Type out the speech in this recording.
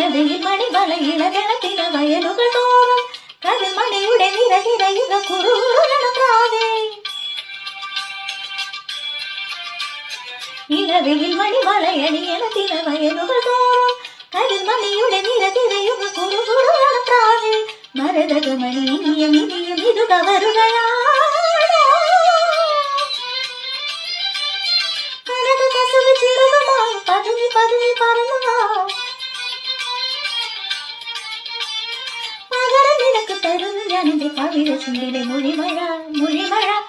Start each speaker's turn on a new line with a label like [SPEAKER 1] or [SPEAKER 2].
[SPEAKER 1] ഇളവെയിൽ മണിമല ഇളകണത്തിന വയലുകൾ തോറും കതിർമണിയുടെ നിരനിരയുക കുറുകുറുകണപ്രാവേ. ഇളവെയിൽ മണിമല എണിയണത്തിന വയലുകൾ തോറും കതിർമണിയുടെ നിരനിരയുക കുറുകുറുകണപ്രാവേ. മരതകമണി ഇനിയും ഇനിയും ഇതു കവരുകയാണ്. കനക കസുവ് ചിറുതുമായി പതുങ്ങി പതുങ്ങി പറന്നുവാ. പകരം നിനക്ക് തരുന്നു ഞാനെന്റെ കവിത ചുണ്ടിലെ മൊഴിമഴ മൊഴിമഴ.